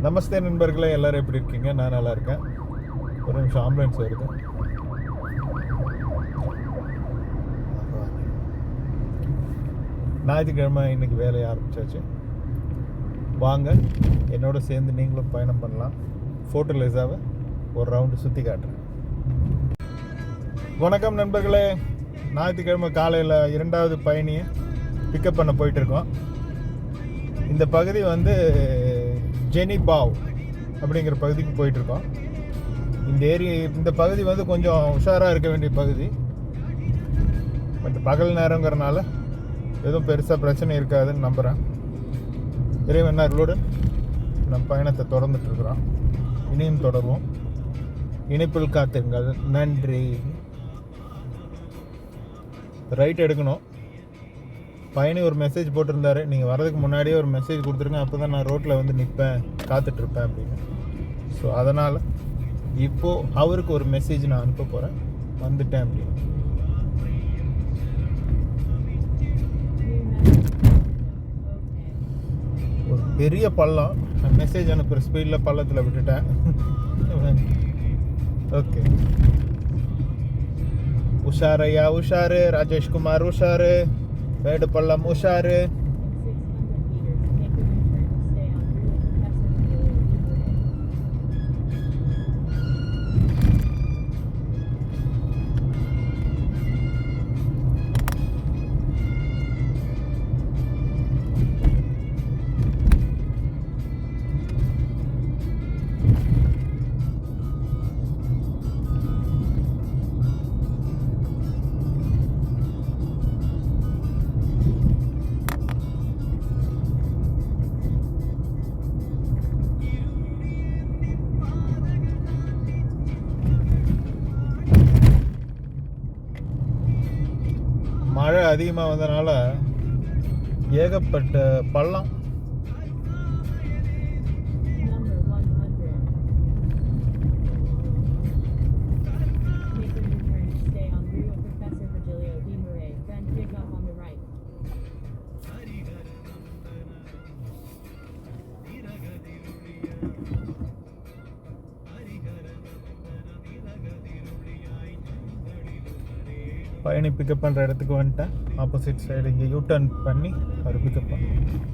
நமஸ்தே நண்பர்களே, எல்லோரும் எப்படி இருக்கீங்க? நான் நல்லா இருக்கேன். ஒரு நிமிஷம், ஆம்புலன்ஸ் வருது. ஞாயிற்றுக்கிழமை இன்றைக்கி வேலையை ஆரம்பித்தாச்சு. வாங்க, என்னோட சேர்ந்து நீங்களும் பயணம் பண்ணலாம். ஃபோர்ட் எலிஸாவை ஒரு ரவுண்டு சுற்றி காட்டுறேன். வணக்கம் நண்பர்களே. ஞாயிற்றுக்கிழமை காலையில் 2வது பயணியை பிக்கப் பண்ண போயிட்டுருக்கோம். இந்த பகுதி வந்து ஜெனிபாவ் அப்படிங்கிற பகுதிக்கு போயிட்டுருக்கோம். இந்த பகுதி வந்து கொஞ்சம் உஷாராக இருக்க வேண்டிய பகுதி. பட் பகல் நேரங்கிறனால எதுவும் பெருசாக பிரச்சனை இருக்காதுன்னு நம்புகிறேன். இறைவன் அருளுடன் நம் பயணத்தை தொடர்ந்துட்டுருக்குறோம். இனியும் தொடருவோம். இணைப்பில் காத்துங்கள். நன்றி. ரைட் எடுக்கணும். பயணி ஒரு மெசேஜ் போட்டிருந்தாரு, நீங்கள் வரதுக்கு முன்னாடியே ஒரு மெசேஜ் கொடுத்துருங்க, அப்போ தான் நான் ரோட்டில் வந்து நிற்பேன், காத்துட்ருப்பேன் அப்படின்னு. ஸோ அதனால் இப்போது அவருக்கு ஒரு மெசேஜ் நான் அனுப்ப போகிறேன், வந்துட்டேன் அப்படின்னு. ஒரு பெரிய பள்ளம், மெசேஜ் அனுப்புகிற ஸ்பீடில் பள்ளத்தில் விட்டுட்டேன். ஓகே, உஷாரையா உஷாரு, ராஜேஷ்குமார் உஷாரு, மேடு பள்ளம் உஷாரு. மழை அதிகமாக வந்தனால ஏகப்பட்ட பள்ளம். பயணி பிக்கப் பண்ணுற இடத்துக்கு வந்துட்டேன். ஆப்போசிட் சைடு இங்கே யூ-டர்ன் பண்ணி அவர் பிக்கப் பண்ணுவோம்.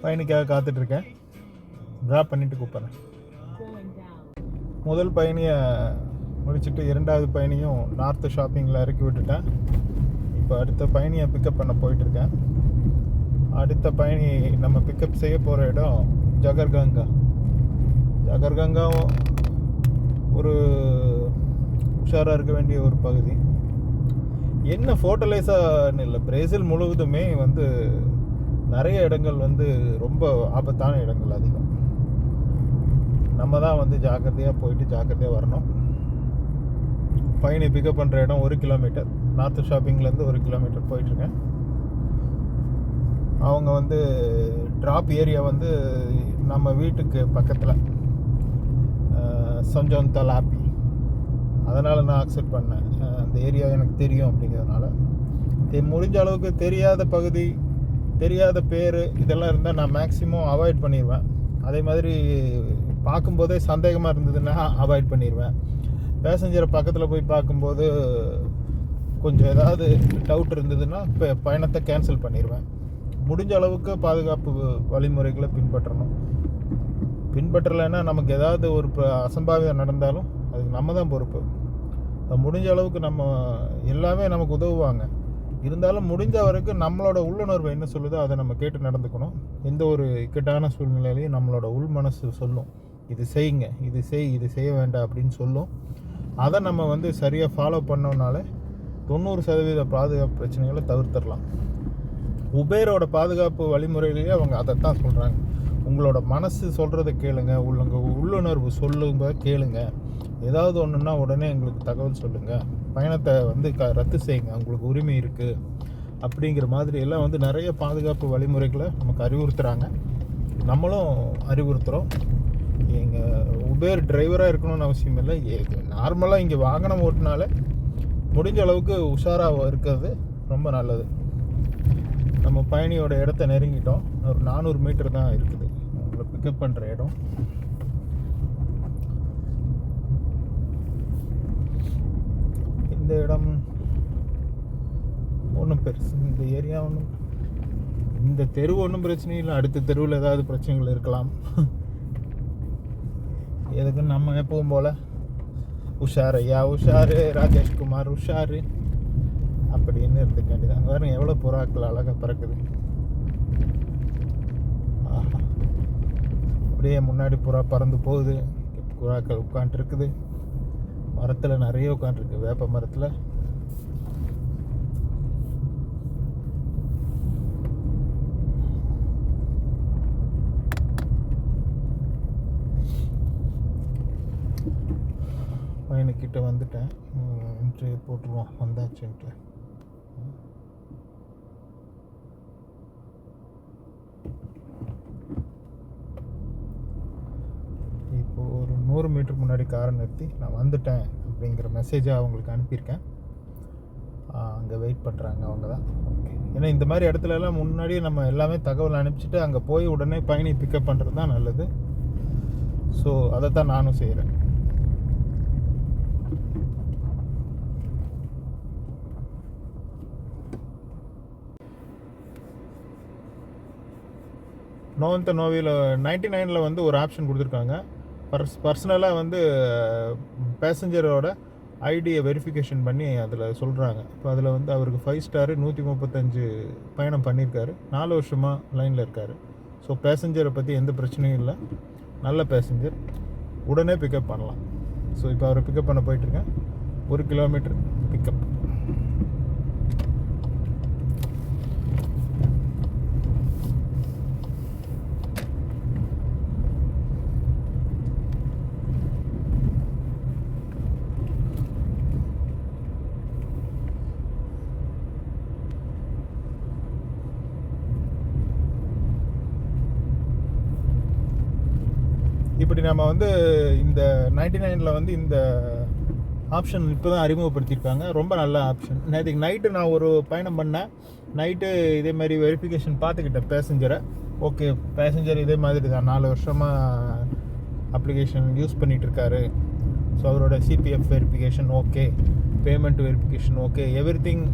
பயணிக்காக காத்துட்ருக்கேன். ட்ராப் பண்ணிவிட்டு கூப்பிட்றேன். முதல் பயணியை முடிச்சுட்டு 2வது பயணியும் நார்த்து ஷாப்பிங்கில் இறக்கி விட்டுட்டேன். இப்போ அடுத்த பயணியை பிக்கப் பண்ண போயிட்டுருக்கேன். அடுத்த பயணி நம்ம பிக்கப் செய்ய போகிற இடம் ஜகர்கங்கா. ஜகர்கங்காவும் ஒரு உஷாராக இருக்க வேண்டிய ஒரு பகுதி. என்ன ஃபோர்ட் எலிஸான்னு இல்லை, பிரேசில் முழுவதுமே வந்து நிறைய இடங்கள் வந்து ரொம்ப ஆபத்தான இடங்கள் அதிகம். நம்ம தான் வந்து ஜாக்கிரதையாக போயிட்டு ஜாக்கிரதையாக வரணும். பயணி பிக்கப் பண்ணுற இடம் 1 கிலோமீட்டர், நார்த்து ஷாப்பிங்லேருந்து 1 கிலோமீட்டர் போயிட்டுருக்கேன். அவங்க வந்து ட்ராப் ஏரியா வந்து நம்ம வீட்டுக்கு பக்கத்தில் சொஞ்சம் தலாப்பி. அதனால் நான் அக்செப்ட் பண்ணேன். அந்த ஏரியா எனக்கு தெரியும் அப்படிங்கிறதுனால. முடிஞ்ச அளவுக்கு தெரியாத பகுதி, தெரியாத பேர் இதெல்லாம் இருந்தால் நான் மேக்ஸிமம் அவாய்ட் பண்ணிடுவேன். அதே மாதிரி பார்க்கும்போதே சந்தேகமாக இருந்ததுன்னா அவாய்ட் பண்ணிடுவேன். பேசஞ்சரை பக்கத்தில் போய் பார்க்கும்போது கொஞ்சம் ஏதாவது டவுட் இருந்ததுன்னா பயணத்தை கேன்சல் பண்ணிடுவேன். முடிஞ்ச அளவுக்கு பாதுகாப்பு வழிமுறைகளை பின்பற்றலைன்னா நமக்கு ஏதாவது ஒரு அசம்பாவிதம் நடந்தாலும் அதுக்கு நம்ம தான் பொறுப்பு. முடிஞ்ச அளவுக்கு நம்ம எல்லாமே நமக்கு உதவுவாங்க. இருந்தாலும் முடிஞ்ச வரைக்கும் நம்மளோட உள்ளுணர்வு என்ன சொல்லுதோ அதை நம்ம கேட்டு நடந்துக்கணும். எந்த ஒரு இக்கட்டான சூழ்நிலையிலையும் நம்மளோட உள் மனசு சொல்லும் இது செய்யுங்க, இது செய்ய வேண்டாம் அப்படின்னு சொல்லும். அதை நம்ம வந்து சரியாக ஃபாலோ பண்ணோம்னால 90% பாதுகாப்பு பிரச்சனைகளை தவிர்த்திடலாம். உபேரோட பாதுகாப்பு வழிமுறையிலேயே அவங்க அதைத்தான் சொல்கிறாங்க. உங்களோட மனசு சொல்கிறத கேளுங்க, உள்ளுணர்வு சொல்லுங்க கேளுங்க, ஏதாவது ஒன்றுன்னா உடனே எங்களுக்கு தகவல் சொல்லுங்கள், பயணத்தை வந்து ரத்து செய்யுங்க, உங்களுக்கு உரிமை இருக்குது அப்படிங்கிற மாதிரி எல்லாம் வந்து நிறைய பாதுகாப்பு வழிமுறைகளை நமக்கு அறிவுறுத்துகிறாங்க. நம்மளும் அறிவுறுத்துகிறோம். எங்கள் உபேர் டிரைவராக இருக்கணும்னு அவசியம் இல்லை. நார்மலாக இங்கே வாகனம் ஓட்டினாலே முடிஞ்ச அளவுக்கு உஷாராக இருக்கிறது ரொம்ப நல்லது. நம்ம பயணியோட இடத்த நெருங்கிட்டோம். ஒரு 400 மீட்டர் தான் இருக்குது உங்களை பிக்கப் பண்ணுற இடம். இந்த இடம் ஒன்றும் பெருசு, இந்த ஏரியா ஒன்றும், இந்த தெரு ஒன்றும் பிரச்சனை இல்லை. அடுத்த தெருவில் ஏதாவது பிரச்சனைகள் இருக்கலாம். எதுக்கு நம்ம எப்பவும் போல் உஷார் ஐயா உஷாரு, ராஜேஷ்குமார் உஷாரு அப்படின்னு இருந்துக்காண்டி அங்கே பாருங்க எவ்வளோ புறாக்கள் அழகாக பறக்குது. ஆஹா, அப்படியே முன்னாடி புறா பறந்து போகுது. புறாக்கள் உட்காண்ட்ருக்குது. மரத்தில் நிறைய உட்காண்ட்ருக்கு, வேப்ப மரத்தில். பயணிக்கிட்ட வந்துட்டேன். என்ட்ரி போட்டுருவோம் வந்தாச்சுன்ட்டு. இப்போது ஒரு 100 மீட்டர் முன்னாடி காரை நிறுத்தி நான் வந்துட்டேன் அப்படிங்கிற மெசேஜை அவங்களுக்கு அனுப்பியிருக்கேன். அங்கே வெயிட் பண்ணுறாங்க அவங்க தான். ஓகே, ஏன்னா இந்த மாதிரி இடத்துலலாம் முன்னாடியே நம்ம எல்லாமே தகவல் அனுப்பிச்சிட்டு அங்கே போய் உடனே பயணி பிக்கப் பண்ணுறது தான் நல்லது. ஸோ அதை தான் நானும் செய்கிறேன். நோவந்த நோவியில் 99 வந்து ஒரு ஆப்ஷன் கொடுத்துருக்காங்க. பர்சனலாக வந்து பேசஞ்சரோட ஐடியை வெரிஃபிகேஷன் பண்ணி அதில் சொல்கிறாங்க. இப்போ அதில் வந்து அவருக்கு 5 ஸ்டாரு 135 பயணம் பண்ணியிருக்காரு, 4 வருஷமாக லைனில் இருக்கார். ஸோ பேசஞ்சரை பற்றி எந்த பிரச்சனையும் இல்லை, நல்ல பேசஞ்சர், உடனே பிக்கப் பண்ணலாம். ஸோ இப்போ அவரை பிக்கப் பண்ண போயிட்டுருக்கேன். 1 கிலோமீட்டர் பிக்கப். இப்படி நம்ம வந்து இந்த 99 வந்து இந்த ஆப்ஷன் இப்போ தான் அறிமுகப்படுத்தியிருக்காங்க. ரொம்ப நல்ல ஆப்ஷன். நேற்றுக்கு நைட்டு நான் ஒரு பயணம் பண்ணேன். நைட்டு இதே மாதிரி வெரிஃபிகேஷன் பார்த்துக்கிட்டேன் பேசஞ்சரை. ஓகே, பேசஞ்சர் இதே மாதிரி தான் 4 வருஷமாக அப்ளிகேஷன் யூஸ் பண்ணிகிட்ருக்காரு. ஸோ அவரோட CBF verification okay, payment verification okay, everything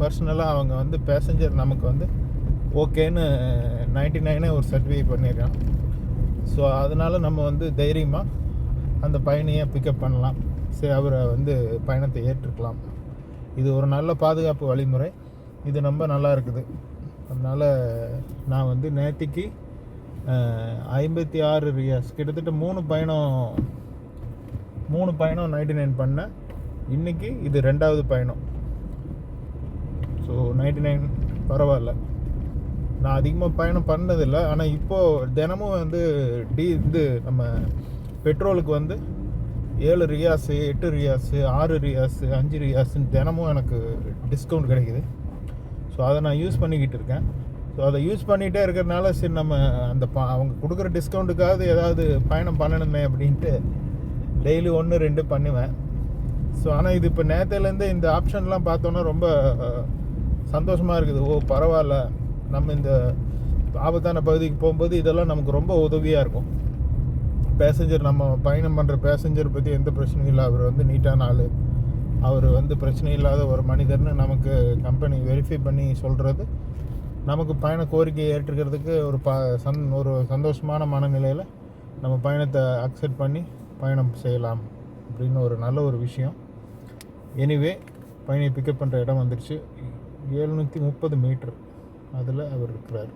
பர்சனலாக அவங்க வந்து பேசஞ்சர் நமக்கு வந்து ஓகேன்னு 99 ஒரு சர்டிஃபை பண்ணியிருக்கான். ஸோ அதனால் நம்ம வந்து தைரியமாக அந்த பயணியை பிக்கப் பண்ணலாம். சரி, அவரை வந்து பயணத்தை ஏற்றுக்கலாம். இது ஒரு நல்ல பாதுகாப்பு வழிமுறை. இது ரொம்ப நல்லா இருக்குது. அதனால் நான் வந்து நேற்றுக்கு 56 ரியாஸ், கிட்டத்தட்ட 3 பயணம் 99 பண்ணேன். இன்றைக்கி இது 2வது பயணம். ஸோ 99 பரவாயில்ல. நான் அதிகமாக பயணம் பண்ணதில்லை. ஆனால் இப்போது தினமும் வந்து நம்ம பெட்ரோலுக்கு வந்து 7 ரியாஸு, 8 ரியாஸு, 6 ரியாஸு, 5 ரியாஸுன்னு தினமும் எனக்கு டிஸ்கவுண்ட் கிடைக்குது. ஸோ அதை நான் யூஸ் பண்ணிக்கிட்டு இருக்கேன். ஸோ அதை யூஸ் பண்ணிகிட்டே இருக்கிறனால சரி நம்ம அந்த அவங்க கொடுக்குற டிஸ்கவுண்ட்டுக்காவது ஏதாவது பயணம் பண்ணணுமே அப்படின்ட்டு டெய்லி 1-2 பண்ணுவேன். ஸோ ஆனால் இது இப்போ நேரத்துலேருந்து இந்த ஆப்ஷன்லாம் பார்த்தோன்னா ரொம்ப சந்தோஷமாக இருக்குது. ஓ பரவாயில்ல, நம்ம இந்த ஆபத்தான பகுதிக்கு போகும்போது இதெல்லாம் நமக்கு ரொம்ப உதவியாக இருக்கும். பேசஞ்சர், நம்ம பயணம் பண்ணுற பேசஞ்சர் பற்றி எந்த பிரச்சனையும் இல்லை. அவர் வந்து நீட்டான ஆள், அவர் வந்து பிரச்சனை இல்லாத ஒரு மனிதர்னு நமக்கு கம்பெனி வெரிஃபை பண்ணி சொல்கிறது நமக்கு பயண கோரிக்கையை ஏற்றுக்கிறதுக்கு ஒரு சந்தோஷமான மனநிலையில் நம்ம பயணத்தை அக்செப்ட் பண்ணி பயணம் செய்யலாம் அப்படின்னு ஒரு நல்ல ஒரு விஷயம். எனிவே, பயணியை பிக்கப் பண்ணுற இடம் வந்துடுச்சு. 730 மீட்டர் அதில் அவர் இருக்கிறார்.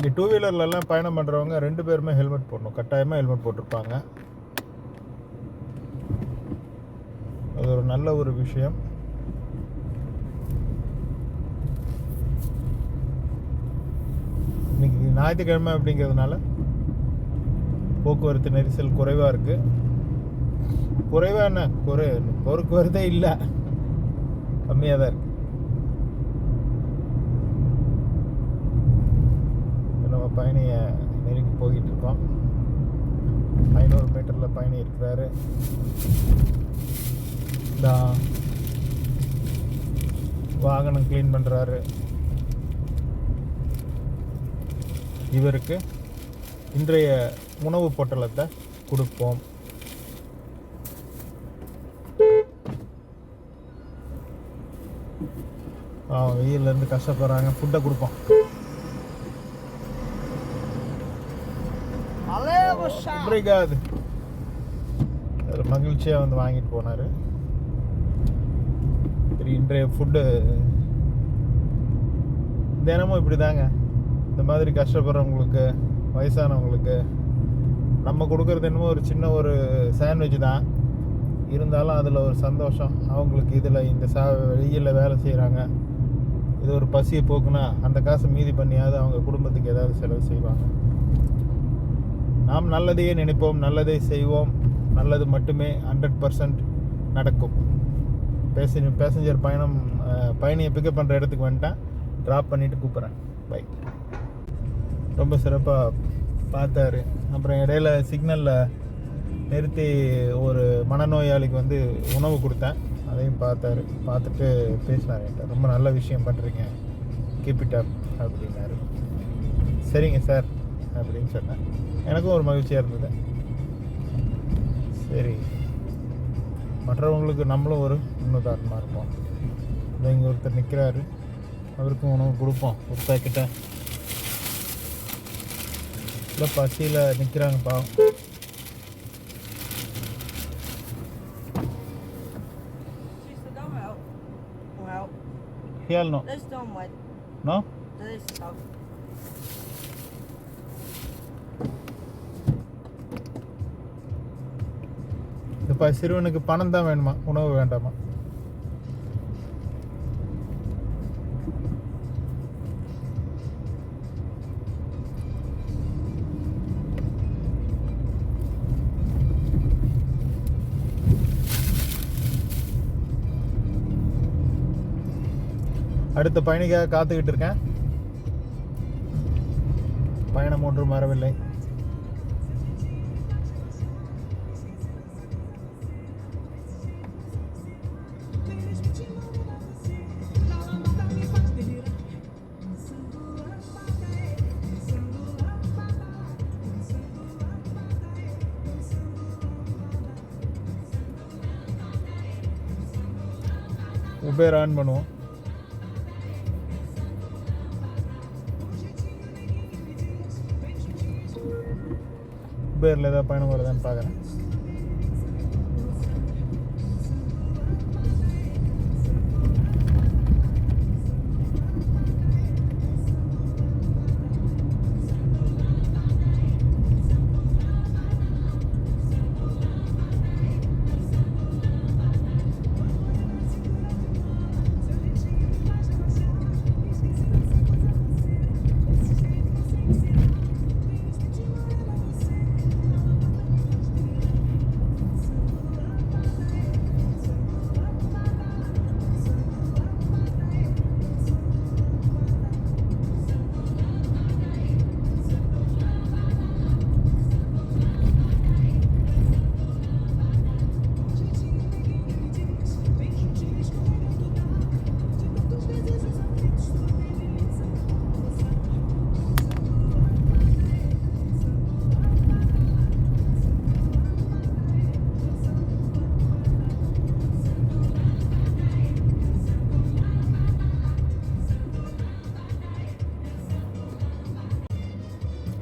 இங்கே டூ வீலர்லலாம் பயணம் பண்ணுறவங்க 2 பேருமே ஹெல்மெட் போடணும், கட்டாயமாக ஹெல்மெட் போட்டிருப்பாங்க. அது ஒரு நல்ல ஒரு விஷயம். இன்னைக்கு ஞாயிற்றுக்கிழமை அப்படிங்கிறதுனால போக்குவரத்து நெரிசல் குறைவாக இருக்குது. குறைவாக என்ன போக்குவரத்தே இல்லை, கம்மியாக தான் இருக்குது. நம்ம பயணியை நெருங்கி போய்கிட்டு இருக்கோம். 500 மீட்டரில் பயணி இருக்கிறாரு. வாகனம் க்ளீன் பண்ணுறாரு. இவருக்கு இன்றைய உணவு பொட்டலத்தை கொடுப்போம். வெயிலேருந்து கஷ்டப்படுறாங்க, ஃபுட்டை கொடுப்போம். மகிழ்ச்சியாக வந்து வாங்கிட்டு போனார். இன்றைய ஃபுட்டு தினமும் இப்படி தாங்க. இந்த மாதிரி கஷ்டப்படுறவங்களுக்கு, வயசானவங்களுக்கு நம்ம கொடுக்குறது என்னமோ ஒரு சின்ன ஒரு சாண்ட்விச் தான். இருந்தாலும் அதில் ஒரு சந்தோஷம் அவங்களுக்கு. இதில் இந்த வெயிலில் வேலை செய்கிறாங்க, இது ஒரு பசியை போக்குனா அந்த காசை மீதி பண்ணியாவது அவங்க குடும்பத்துக்கு ஏதாவது செலவு செய்வாங்க. நாம் நல்லதையே நினைப்போம், நல்லதை செய்வோம், நல்லது மட்டுமே 100% நடக்கும். பேசஞ்சர் பயணியை பிக்கப் பண்ணுற இடத்துக்கு வந்துட்டேன். ட்ராப் பண்ணிவிட்டு கூப்பிட்றேன். பை. ரொம்ப சிறப்பாக பார்த்தாரு. அப்புறம் இடையில சிக்னலில் நிறுத்தி ஒரு மனநோயாளிக்கு வந்து உணவு கொடுத்தேன், அதையும் பார்த்தாரு. பார்த்துட்டு பேசினார் என்கிட்ட, ரொம்ப நல்ல விஷயம் பண்ணுறீங்க, கீப் இட் அப் அப்படின்னாரு. சரிங்க சார் அப்படின்னு சொன்னேன். எனக்கும் ஒரு மகிழ்ச்சியாக இருந்தது. சரி, மற்றவங்களுக்கு நம்மளும் ஒரு முன்னுதாரணமாக இருப்போம். இங்கே ஒருத்தர் நிற்கிறாரு, அவருக்கும் உணவு கொடுப்போம். ஒரு பேக்கெட்டை இல்லை, பசியில் நிற்கிறாங்க பாவம். Hell no. There's no mud. No? There's stuff. இப்போ சிறுவனுக்கு பணம் தான் வேணுமா, உணவு வேண்டாமா? அடுத்த பயணிக்காக காத்துக்கிட்டு இருக்கேன். பயணம் ஒன்றும் வரவில்லை. உபேர் ஆன் பண்ணுவோம். உபேரில் ஏதாவது பயணம் வருதான்னு பார்க்குறேன்.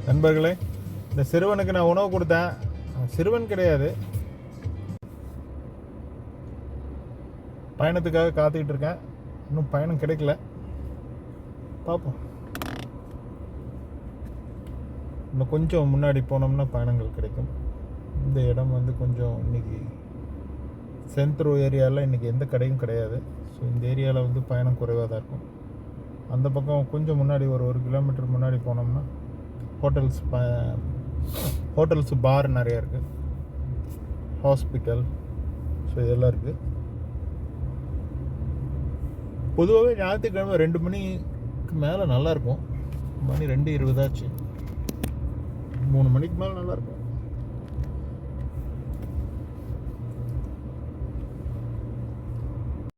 நண்பர்களே, இந்த சிறுவனுக்கு நான் உணவு கொடுத்தேன். சிறுவன் கிடையாது, பயணத்துக்காக காத்துக்கிட்டு இருக்கேன். இன்னும் பயணம் கிடைக்கல, பார்ப்போம். இன்னும் கொஞ்சம் முன்னாடி போனோம்னா பயணங்கள் கிடைக்கும். இந்த இடம் வந்து கொஞ்சம் இன்றைக்கி சென்ட்ரோ ஏரியாவில் இன்றைக்கி எந்த கடையும் கிடையாது. ஸோ இந்த ஏரியாவில் வந்து பயணம் குறைவாக தான் இருக்கும். அந்த பக்கம் கொஞ்சம் முன்னாடி ஒரு கிலோமீட்டர் முன்னாடி போனோம்னா ஹோட்டல்ஸ் பார் நிறையா இருக்குது, ஹாஸ்பிட்டல், ஸோ இதெல்லாம் இருக்குது. பொதுவாகவே ஞாயிற்றுக்கிழமை 2 மணிக்கு மேலே நல்லாயிருக்கும். மணி 2:20 ஆச்சு. 3 மணிக்கு மேலே நல்லாயிருக்கும்.